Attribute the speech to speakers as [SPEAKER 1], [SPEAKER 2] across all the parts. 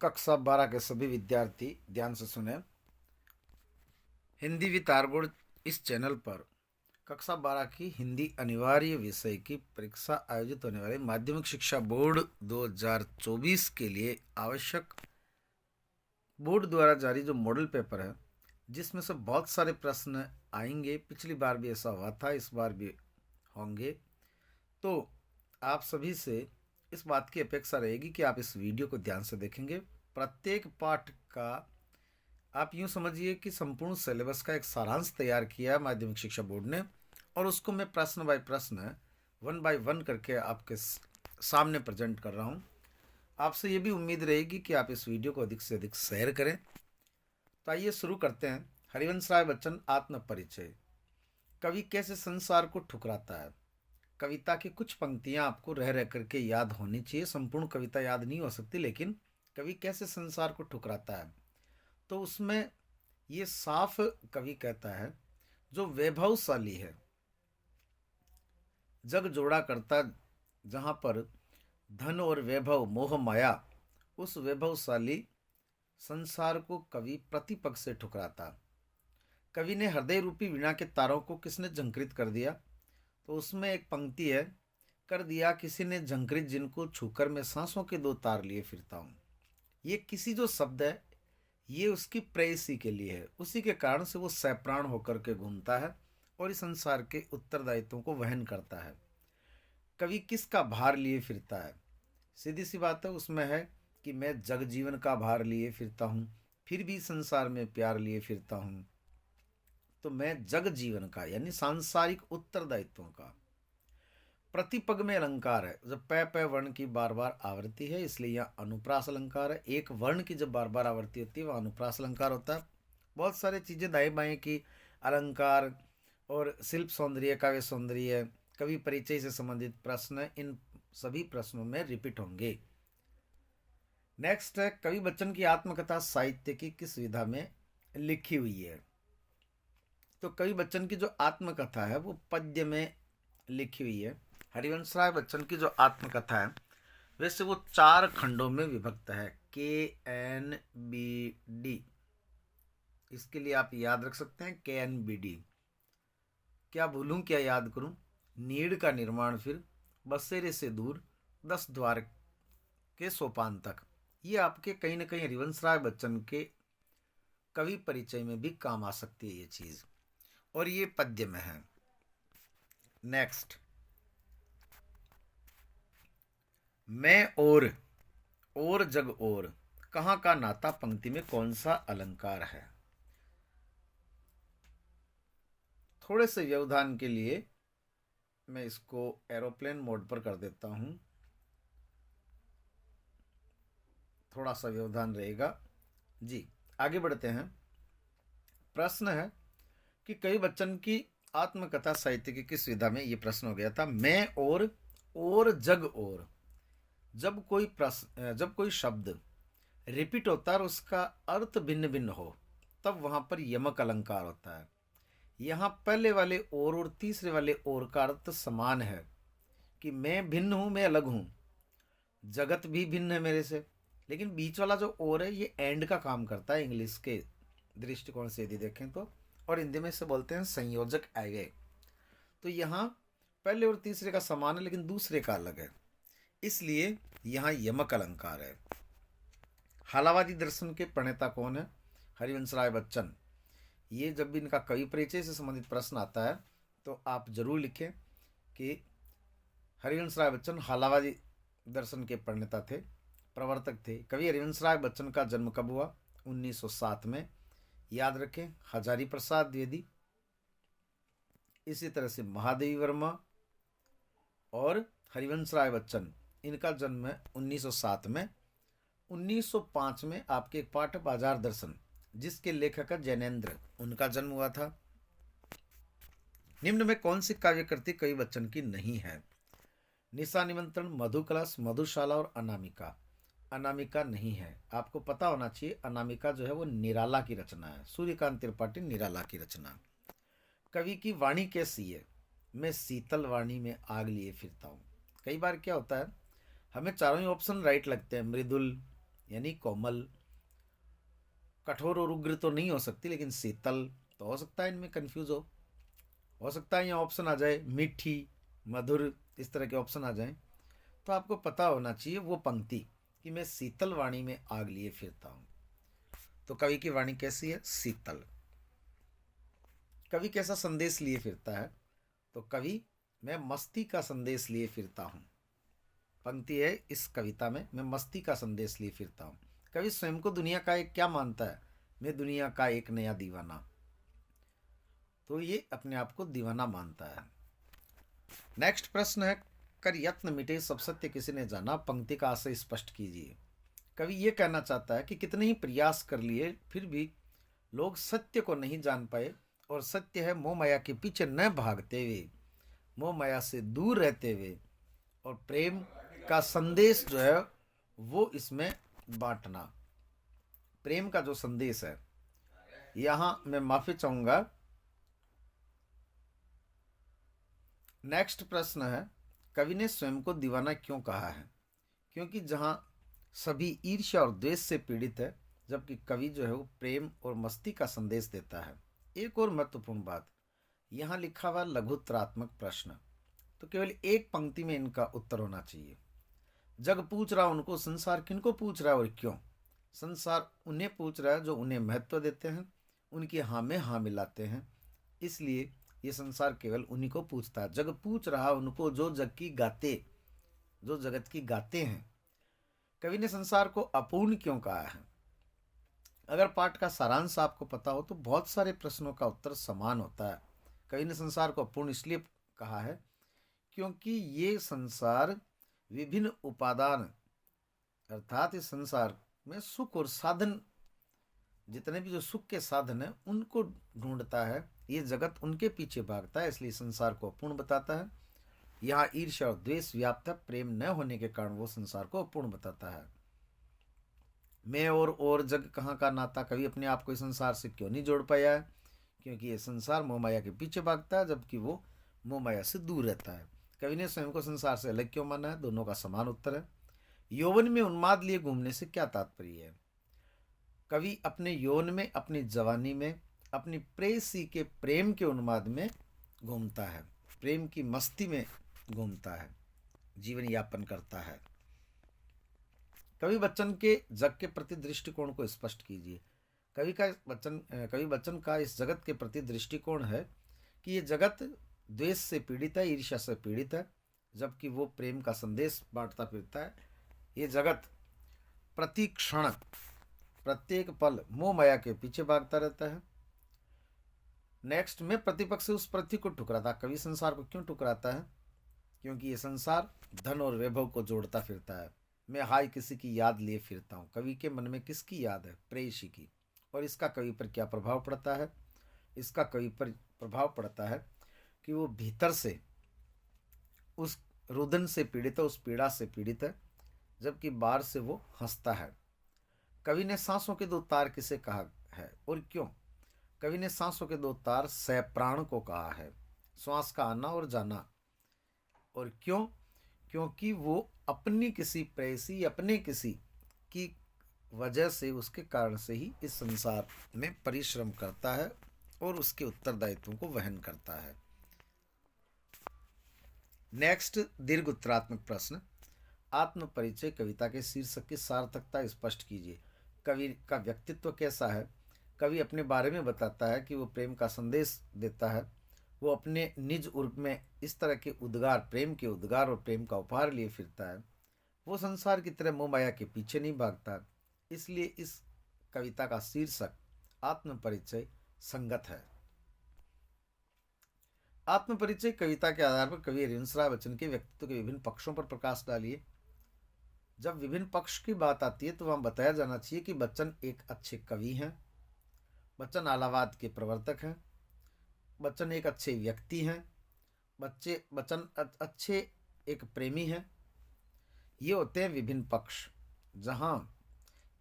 [SPEAKER 1] कक्षा 12 के सभी विद्यार्थी ध्यान से सुने। हिंदी विद आरबोर्ड इस चैनल पर कक्षा 12 की हिंदी अनिवार्य विषय की परीक्षा आयोजित होने वाले माध्यमिक शिक्षा बोर्ड 2024 के लिए आवश्यक बोर्ड द्वारा जारी जो मॉडल पेपर है, जिसमें से बहुत सारे प्रश्न आएंगे। पिछली बार भी ऐसा हुआ था, इस बार भी होंगे। तो आप सभी से इस बात की अपेक्षा रहेगी कि आप इस वीडियो को ध्यान से देखेंगे। प्रत्येक पाठ का आप यूँ समझिए कि संपूर्ण सिलेबस का एक सारांश तैयार किया है माध्यमिक शिक्षा बोर्ड ने, और उसको मैं प्रश्न बाय प्रश्न, वन बाय वन करके आपके सामने प्रेजेंट कर रहा हूँ। आपसे ये भी उम्मीद रहेगी कि आप इस वीडियो को अधिक से अधिक शेयर करें। तो आइए शुरू करते हैं। हरिवंश राय बच्चन आत्म परिचय। कवि कैसे संसार को ठुकराता है। कविता की कुछ पंक्तियां आपको रह रह करके याद होनी चाहिए। संपूर्ण कविता याद नहीं हो सकती, लेकिन कवि कैसे संसार को ठुकराता है, तो उसमें ये साफ कवि कहता है, जो वैभवशाली है, जग जोड़ा करता, जहां पर धन और वैभव मोह माया, उस वैभवशाली संसार को कवि प्रतिपक्ष से ठुकराता। कवि ने हृदय रूपी वीणा के तारों को किसने झंकृत कर दिया, तो उसमें एक पंक्ति है, कर दिया किसी ने झंकृत जिनको छूकर मैं सांसों के दो तार लिए फिरता हूँ। ये किसी जो शब्द है, ये उसकी प्रेयसी के लिए है। उसी के कारण से वो सैप्राण होकर के घूमता है और इस संसार के उत्तरदायित्वों को वहन करता है। कवि किसका भार लिए फिरता है, सीधी सी बात है, उसमें है कि मैं जग जीवन का भार लिए फिरता हूँ, फिर भी संसार में प्यार लिए फिरता हूँ। तो मैं जग जीवन का यानी सांसारिक उत्तरदायित्वों का। प्रतिपग में अलंकार है, जब पै पै वर्ण की बार बार आवृत्ति है, इसलिए यहाँ अनुप्रास अलंकार है। एक वर्ण की जब बार बार आवृत्ति होती है वह अनुप्रास अलंकार होता है। बहुत सारी चीज़ें दाएं बाएं की अलंकार और शिल्प सौंदर्य, काव्य सौंदर्य, कवि परिचय से संबंधित प्रश्न इन सभी प्रश्नों में रिपीट होंगे। नेक्स्ट है, कवि बच्चन की आत्मकथा साहित्य की किस विधा में लिखी हुई है। तो कवि बच्चन की जो आत्मकथा है वो पद्य में लिखी हुई है। हरिवंश राय बच्चन की जो आत्मकथा है, वैसे वो 4 खंडों में विभक्त है, KNBD। इसके लिए आप याद रख सकते हैं KNBD। क्या भूलूं क्या याद करूं, नीड़ का निर्माण, फिर बसेरे से दूर, 10 द्वार के सोपान तक। ये आपके कहीं ना कहीं हरिवंश राय बच्चन के कवि परिचय में भी काम आ सकती है ये चीज, और ये पद्य में है। नेक्स्ट, मैं और जग और, कहाँ का नाता पंक्ति में कौन सा अलंकार है। थोड़े से व्यवधान के लिए मैं इसको एरोप्लेन मोड पर कर देता हूं, थोड़ा सा व्यवधान रहेगा जी। आगे बढ़ते हैं। प्रश्न है कि कवि बच्चन की आत्मकथा साहित्य की किस विधा में, ये प्रश्न हो गया था। मैं और जग और, जब कोई शब्द रिपीट होता है और उसका अर्थ भिन्न भिन्न हो, तब वहां पर यमक अलंकार होता है। यहाँ पहले वाले और तीसरे वाले और का अर्थ समान है कि मैं भिन्न हूं, मैं अलग हूं, जगत भी भिन्न है मेरे से। लेकिन बीच वाला जो और है, ये एंड का काम करता है इंग्लिश के दृष्टिकोण से यदि देखें तो, और हिंदी में इसे बोलते हैं संयोजक अव्यय। तो यहाँ पहले और तीसरे का समान है लेकिन दूसरे का अलग है, इसलिए यहाँ यमक अलंकार है। हालावादी दर्शन के प्रणेता कौन है, हरिवंश राय बच्चन। ये जब भी इनका कवि परिचय से संबंधित प्रश्न आता है तो आप जरूर लिखें कि हरिवंश राय बच्चन हालावादी दर्शन के प्रणेता थे, प्रवर्तक थे। कवि हरिवंश राय बच्चन का जन्म कब हुआ, 1907 में। याद रखें, हजारी प्रसाद द्विवेदी, इसी तरह से महादेवी वर्मा और हरिवंश राय बच्चन, इनका जन्म है 1907 में। 1905 में आपके एक पाठ बाजार दर्शन, जिसके लेखक है जैनेन्द्र, उनका जन्म हुआ था। निम्न में कौन सी काव्य कृति कवि बच्चन की नहीं है। निशा निमंत्रण, मधु कलश, मधुशाला और अनामिका। अनामिका नहीं है। आपको पता होना चाहिए अनामिका जो है वो निराला की रचना है, सूर्यकांत त्रिपाठी निराला की रचना। कवि की वाणी कैसी है, मैं शीतल वाणी में आग लिए फिरता हूँ। कई बार क्या होता है, हमें चारों ही ऑप्शन राइट लगते हैं, मृदुल, यानी कोमल। कठोर और उग्र तो नहीं हो सकती, लेकिन शीतल तो हो सकता है। इनमें कंफ्यूज हो सकता है यहाँ ऑप्शन आ जाए मीठी, मधुर, इस तरह के ऑप्शन आ जाएं। तो आपको पता होना चाहिए वो पंक्ति कि मैं शीतल वाणी में आग लिए फिरता हूँ। तो कवि की वाणी कैसी है? शीतल। कवि कैसा संदेश लिए फिरता है? तो कवि मैं मस्ती का संदेश लिए फिरता हूँ। पंक्ति है इस कविता में, मैं मस्ती का संदेश लिए फिरता हूँ। कवि स्वयं को दुनिया का एक क्या मानता है? मैं दुनिया का एक नया दीवाना। तो ये अपने आप को दीवाना मानता है। नेक्स्ट प्रश्न है, कर यत्न मिटे सब सत्य किसी ने जाना। पंक्ति का आशय स्पष्ट कीजिए। कवि ये कहना चाहता है कि कितने ही प्रयास कर लिए फिर भी लोग सत्य को नहीं जान पाए, और सत्य है मोह माया के पीछे न भागते हुए, मोह माया से दूर रहते हुए, और प्रेम का संदेश जो है वो इसमें बांटना। प्रेम का जो संदेश है, यहां मैं माफी चाहूंगा। नेक्स्ट प्रश्न है, कवि ने स्वयं को दीवाना क्यों कहा है? क्योंकि जहां सभी ईर्ष्या और द्वेष से पीड़ित है, जबकि कवि जो है वो प्रेम और मस्ती का संदेश देता है। एक और महत्वपूर्ण बात, यहाँ लिखा हुआ लघुत्तरात्मक प्रश्न, तो केवल एक पंक्ति में इनका उत्तर होना चाहिए। जग पूछ रहा उनको, संसार किनको पूछ रहा है और क्यों? संसार उन्हें पूछ रहा है जो उन्हें महत्व देते हैं, उनकी हाँ में हाँ मिलाते हैं। इसलिए ये संसार केवल उन्हीं को पूछता है। जग पूछ रहा उनको जो जग की गाते, जो जगत की गाते हैं। कवि ने संसार को अपूर्ण क्यों कहा है? अगर पाठ का सारांश आपको पता हो तो बहुत सारे प्रश्नों का उत्तर समान होता है। कवि ने संसार को अपूर्ण इसलिए कहा है क्योंकि ये संसार विभिन्न उपादान, अर्थात इस संसार में सुख और साधन, जितने भी जो सुख के साधन है उनको ढूंढता है। ये जगत उनके पीछे भागता है, इसलिए संसार को अपूर्ण बताता है। यहाँ ईर्ष्या और द्वेष व्याप्त है, प्रेम न होने के कारण वो संसार को अपूर्ण बताता है। मैं और जग कहाँ का नाता? कवि अपने आप को इस संसार से क्यों नहीं जोड़ पाया है? क्योंकि ये संसार मोह माया के पीछे भागता है, जबकि वो मोह माया से दूर रहता है। कवि ने स्वयं को संसार से अलग क्यों माना है? दोनों का समान उत्तर है। यौवन में उन्माद लिए घूमने से क्या तात्पर्य है? कवि अपने यौवन में, अपनी जवानी में, अपनी प्रेयसी के प्रेम के उन्माद में घूमता है, प्रेम की मस्ती में घूमता है, जीवन यापन करता है। कवि बच्चन के जग के प्रति दृष्टिकोण को स्पष्ट कीजिए। कवि बच्चन का इस जगत के प्रति दृष्टिकोण है कि ये जगत द्वेष से पीड़ित है, ईर्ष्या से पीड़ित है, जबकि वो प्रेम का संदेश बांटता फिरता है। ये जगत प्रति क्षण, प्रत्येक पल मोह माया के पीछे भागता रहता है। नेक्स्ट, में प्रतिपक्ष से उस पृथ्वी को ठुकराता। कवि संसार को क्यों ठुकराता है? क्योंकि ये संसार धन और वैभव को जोड़ता फिरता है। मैं हाय किसी की याद लिए फिरता हूँ। कवि के मन में किसकी याद है? प्रेयसी की। और इसका कवि पर क्या प्रभाव पड़ता है? इसका कवि पर प्रभाव पड़ता है कि वो भीतर से उस रुदन से पीड़ित है, उस पीड़ा से पीड़ित है, जबकि बाहर से वो हंसता है। कवि ने सांसों के दो तार किसे कहा है और क्यों? कवि ने सांसों के दो तार सप्राण को कहा है, श्वास का आना और जाना। और क्यों? क्योंकि वो अपनी किसी प्रेयसी, अपने किसी की वजह से, उसके कारण से ही इस संसार में परिश्रम करता है और उसके उत्तरदायित्वों को वहन करता है। नेक्स्ट, दीर्घ उत्तरात्मक प्रश्न, आत्म परिचय कविता के शीर्षक की सार्थकता स्पष्ट कीजिए। कवि का व्यक्तित्व कैसा है? कवि अपने बारे में बताता है कि वो प्रेम का संदेश देता है। वो अपने निज उर्ग में इस तरह के उद्गार, प्रेम के उद्गार और प्रेम का उपहार लिए फिरता है। वो संसार की तरह मोह माया के पीछे नहीं भागता। इसलिए इस कविता का शीर्षक आत्म परिचय संगत है। आत्म परिचय कविता के आधार पर कवि हरिवंश राय बच्चन के व्यक्तित्व के विभिन्न पक्षों पर प्रकाश डालिए। जब विभिन्न पक्ष की बात आती है तो वहां बताया जाना चाहिए कि बच्चन एक अच्छे कवि हैं, बच्चन आलावाद के प्रवर्तक हैं, बच्चन एक अच्छे व्यक्ति हैं, बच्चन अच्छे एक प्रेमी हैं। ये होते हैं विभिन्न पक्ष, जहां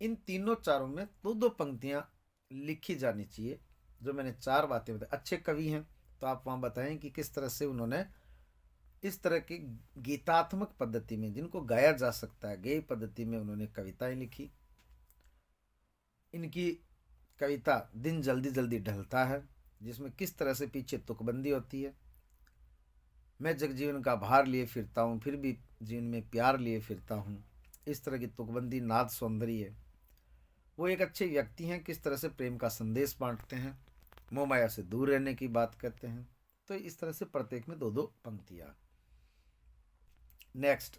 [SPEAKER 1] इन तीनों चारों में दो दो पंक्तियां लिखी जानी चाहिए। जो मैंने चार बातें बताई, अच्छे कवि हैं तो आप वहां बताएं कि किस तरह से उन्होंने इस तरह की गीतात्मक पद्धति में, जिनको गाया जा सकता है, गेय पद्धति में उन्होंने कविताएं लिखी। इनकी कविता दिन जल्दी जल्दी ढलता है, जिसमें किस तरह से पीछे तुकबंदी होती है। मैं जगजीवन का भार लिए फिरता हूँ, फिर भी जीवन में प्यार लिए फिरता हूँ। इस तरह की तुकबंदी नाद सौंदर्य है। वो एक अच्छे व्यक्ति हैं, किस तरह से प्रेम का संदेश बांटते हैं, मोह माया से दूर रहने की बात करते हैं। तो इस तरह से प्रत्येक में दो दो पंक्तियां। नेक्स्ट,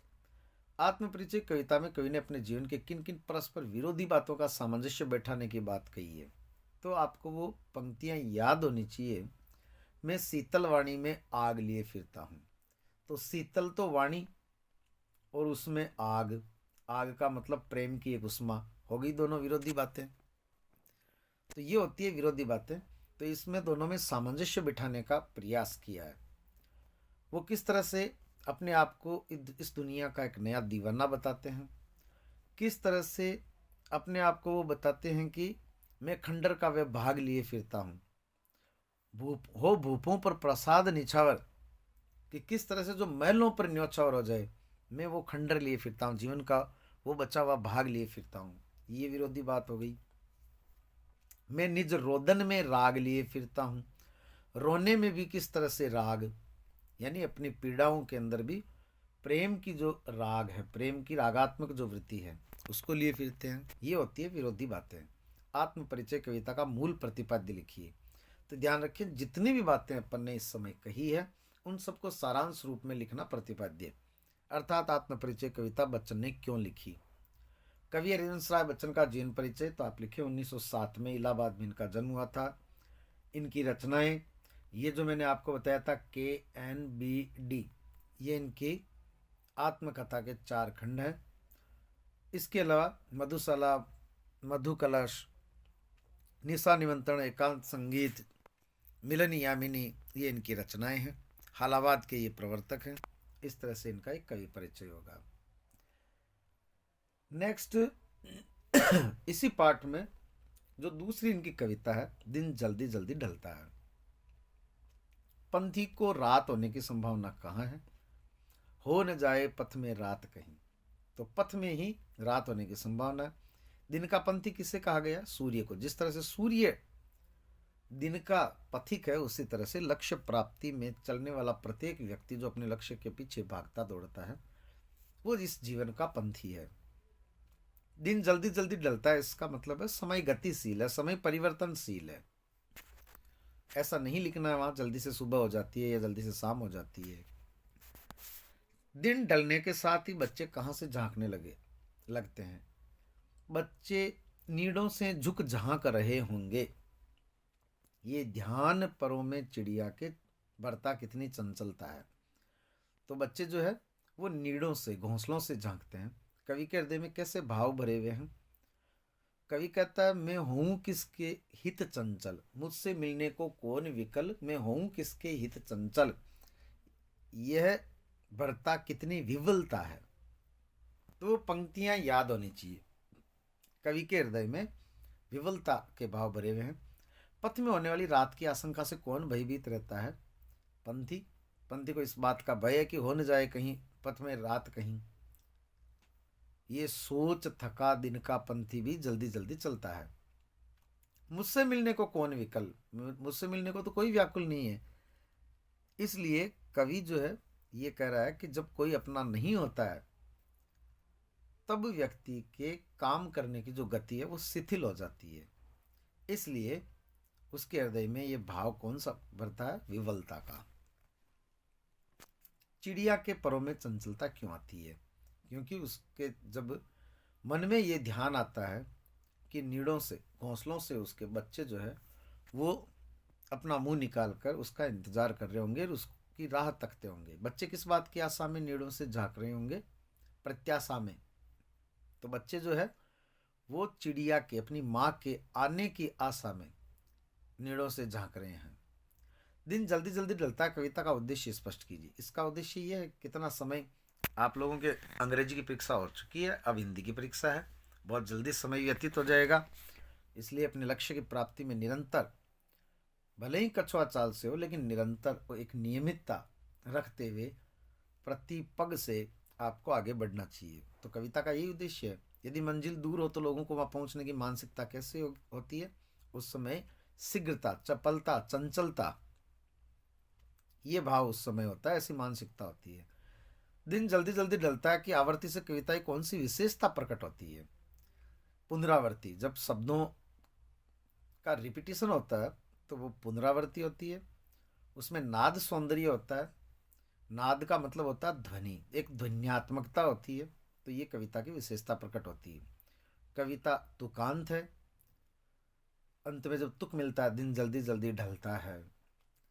[SPEAKER 1] आत्मपरिचय कविता में कवि ने अपने जीवन के किन किन परस्पर विरोधी बातों का सामंजस्य बैठाने की बात कही है। तो आपको वो पंक्तियां याद होनी चाहिए। मैं शीतल वाणी में आग लिए फिरता हूँ। तो शीतल तो वाणी और उसमें आग, आग का मतलब प्रेम की एक उष्मा हो गई, दोनों विरोधी बातें। तो ये होती है विरोधी बातें। तो इसमें दोनों में सामंजस्य बिठाने का प्रयास किया है। वो किस तरह से अपने आप को इस दुनिया का एक नया दीवाना बताते हैं, किस तरह से अपने आप को वो बताते हैं कि मैं खंडर का वह भाग लिए फिरता हूँ, भूपों पर प्रसाद निछावर, कि किस तरह से जो महलों पर न्योछावर हो जाए, मैं वो खंडर लिए फिरता हूँ, जीवन का वो बचा हुआ भाग लिए फिरता हूँ। ये विरोधी बात हो गई। मैं निज रोदन में राग लिए फिरता हूँ। रोने में भी किस तरह से राग, यानी अपनी पीड़ाओं के अंदर भी प्रेम की जो राग है, प्रेम की रागात्मक जो वृत्ति है, उसको लिए फिरते हैं। ये होती है विरोधी बातें। आत्मपरिचय कविता का मूल प्रतिपाद्य लिखिए। तो ध्यान रखें, जितनी भी बातें अपन ने इस समय कही है उन सबको सारांश रूप में लिखना प्रतिपाद्य। अर्थात आत्मपरिचय कविता बच्चन ने क्यों लिखी। कवि हरिवंश राय बच्चन का जीवन परिचय तो आप लिखे 1907 में इलाहाबाद में इनका जन्म हुआ था। इनकी रचनाएं, ये जो मैंने आपको बताया था KNBD, ये इनकी आत्मकथा के 4 खंड हैं। इसके अलावा मधुशाला, मधु कलश, निशा निमंत्रण, एकांत संगीत, मिलन यामिनी, ये इनकी रचनाएं हैं। हालाबाद के ये प्रवर्तक हैं। इस तरह से इनका एक कवि परिचय होगा। नेक्स्ट, इसी पार्ट में जो दूसरी इनकी कविता है, दिन जल्दी जल्दी ढलता है। पंथी को रात होने की संभावना कहाँ है, हो न जाए पथ में रात कहीं। तो पथ में ही रात होने की संभावना है। दिन का पंथी किसे कहा गया, सूर्य को। जिस तरह से सूर्य दिन का पथिक है, उसी तरह से लक्ष्य प्राप्ति में चलने वाला प्रत्येक व्यक्ति जो अपने लक्ष्य के पीछे भागता दौड़ता है, वो इस जीवन का पंथी है। दिन जल्दी जल्दी ढलता है, इसका मतलब है समय गतिशील है, समय परिवर्तनशील है। ऐसा नहीं लिखना है वहां जल्दी से सुबह हो जाती है या जल्दी से शाम हो जाती है। दिन ढलने के साथ ही बच्चे कहाँ से झांकने लगते हैं। बच्चे नीड़ों से झुक झांक रहे होंगे। ये ध्यान परों में चिड़िया के बरता कितनी चंचलता है। तो बच्चे जो है वो नीड़ों से, घोंसलों से झांकते हैं। कवि के हृदय में कैसे भाव भरे हुए हैं। कवि कहता है, मैं हूं किसके हित चंचल, मुझसे मिलने को कौन विकल, मैं हूं किसके हित चंचल। यह भरता कितनी विवलता है। तो वो पंक्तियां याद होनी चाहिए। कवि के हृदय में विवलता के भाव भरे हुए हैं। पथ में होने वाली रात की आशंका से कौन भयभीत रहता है, पंथी। पंथी को इस बात का भय है कि हो न जाए कहीं पथ में रात कहीं। ये सोच थका दिन का पंथी भी जल्दी जल्दी चलता है। मुझसे मिलने को कौन विकल, मुझसे मिलने को तो कोई व्याकुल नहीं है। इसलिए कवि जो है ये कह रहा है कि जब कोई अपना नहीं होता है तब व्यक्ति के काम करने की जो गति है वो शिथिल हो जाती है। इसलिए उसके हृदय में ये भाव कौन सा भरता है, विवलता का। चिड़िया के परों में चंचलता क्यों आती है, क्योंकि उसके जब मन में ये ध्यान आता है कि नीड़ों से, घोंसलों से उसके बच्चे जो है वो अपना मुंह निकाल कर उसका इंतजार कर रहे होंगे और उसकी राह तकते होंगे। बच्चे किस बात की आशा में नीड़ों से झांक रहे होंगे, प्रत्याशा में। तो बच्चे जो है वो चिड़िया के, अपनी माँ के आने की आशा में नीड़ों से झांक रहे हैं। दिन जल्दी जल्दी ढलता है कविता का उद्देश्य स्पष्ट कीजिए। इसका उद्देश्य यह है, कितना समय आप लोगों के अंग्रेजी की परीक्षा हो चुकी है, अब हिंदी की परीक्षा है, बहुत जल्दी समय व्यतीत हो जाएगा। इसलिए अपने लक्ष्य की प्राप्ति में निरंतर, भले ही कछुआ चाल से हो, लेकिन निरंतर और एक नियमितता रखते हुए प्रति पग से आपको आगे बढ़ना चाहिए। तो कविता का यही उद्देश्य है। यदि मंजिल दूर हो तो लोगों को वहां पहुंचने की मानसिकता कैसे होती है? उस समय शीघ्रता, चपलता, चंचलता, ये भाव उस समय होता है, ऐसी मानसिकता होती है। दिन जल्दी जल्दी ढलता है कि आवर्ती से कविता की कौन सी विशेषता प्रकट होती है? पुनरावर्ती, जब शब्दों का रिपीटिशन होता है तो वो पुनरावर्ती होती है। उसमें नाद सौंदर्य होता है। नाद का मतलब होता है ध्वनि, एक ध्वन्यात्मकता होती है। तो ये कविता की विशेषता प्रकट होती है। कविता तुकांत है। अंत में जब तुक मिलता है, दिन जल्दी जल्दी ढलता है,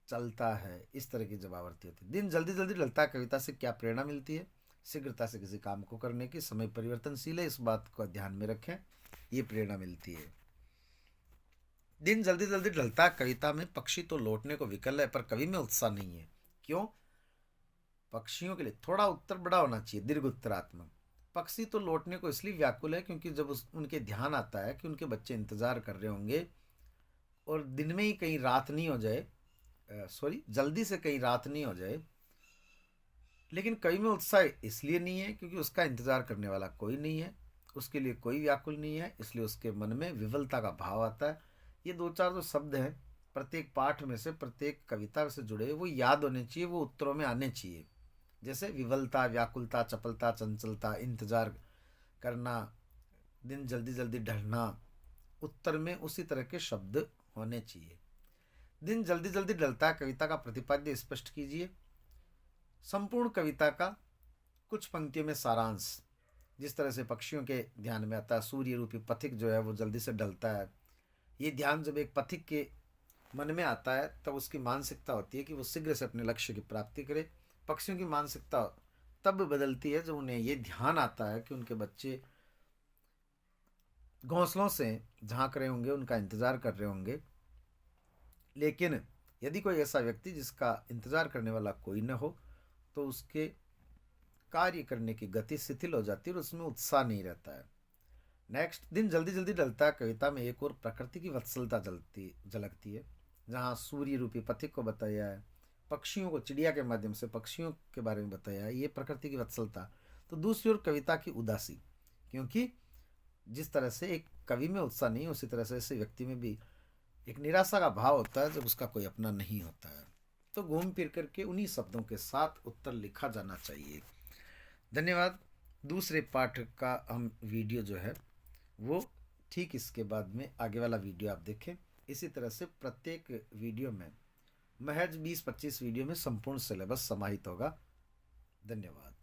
[SPEAKER 1] चलता है, इस तरह की जब आवृत्ति होती है। दिन जल्दी जल्दी ढलता है कविता से क्या प्रेरणा मिलती है? शीघ्रता से किसी काम को करने की, समय परिवर्तनशील है, इस बात को ध्यान में रखें, ये प्रेरणा मिलती है। दिन जल्दी जल्दी ढलता है कविता में पक्षी तो लौटने को विकल है, पर कवि में उत्साह नहीं है। क्यों? पक्षियों के लिए थोड़ा उत्तर बड़ा होना चाहिए, दीर्घ उत्तरात्मक। पक्षी तो लौटने को इसलिए व्याकुल है क्योंकि जब उनके ध्यान आता है कि उनके बच्चे इंतजार कर रहे होंगे और दिन में ही कहीं रात नहीं हो जाए, सॉरी, जल्दी से कहीं रात नहीं हो जाए। लेकिन कवि में उत्साह इसलिए नहीं है क्योंकि उसका इंतजार करने वाला कोई नहीं है, उसके लिए कोई व्याकुल नहीं है, इसलिए उसके मन में विवलता का भाव आता है। ये दो चार जो शब्द हैं प्रत्येक पाठ में से, प्रत्येक कविता से जुड़े, वो याद होने चाहिए, वो उत्तरों में आने चाहिए। जैसे विवलता, व्याकुलता, चपलता, चंचलता, इंतजार करना, दिन जल्दी जल्दी ढलना, उत्तर में उसी तरह के शब्द होने चाहिए। दिन जल्दी जल्दी ढलता है कविता का प्रतिपाद्य स्पष्ट कीजिए। संपूर्ण कविता का कुछ पंक्तियों में सारांश, जिस तरह से पक्षियों के ध्यान में आता है, सूर्य रूपी पथिक जो है वो जल्दी से ढलता है। ये ध्यान जब एक पथिक के मन में आता है तब उसकी मानसिकता होती है कि वो शीघ्र से अपने लक्ष्य की प्राप्ति करे। पक्षियों की मानसिकता तब बदलती है जब उन्हें ये ध्यान आता है कि उनके बच्चे घोंसलों से झांक रहे होंगे, उनका इंतजार कर रहे होंगे। लेकिन यदि कोई ऐसा व्यक्ति जिसका इंतजार करने वाला कोई न हो तो उसके कार्य करने की गति शिथिल हो जाती है और उसमें उत्साह नहीं रहता है। नेक्स्ट, दिन जल्दी जल्दी ढलता है कविता में एक और प्रकृति की वत्सलता झलकती है। जहाँ सूर्य रूपी पथिक को बताया है, पक्षियों को, चिड़िया के माध्यम से पक्षियों के बारे में बताया है, ये प्रकृति की वत्सलता। तो दूसरी ओर कविता की उदासी, क्योंकि जिस तरह से एक कवि में उत्साह नहीं, उसी तरह से ऐसे व्यक्ति में भी एक निराशा का भाव होता है जब उसका कोई अपना नहीं होता है। तो घूम फिर करके उन्हीं शब्दों के साथ उत्तर लिखा जाना चाहिए। धन्यवाद। दूसरे पाठ का हम वीडियो जो है वो ठीक इसके बाद में आगे वाला वीडियो आप देखें। इसी तरह से प्रत्येक वीडियो में महज 20-25 वीडियो में संपूर्ण सिलेबस समाहित होगा। धन्यवाद।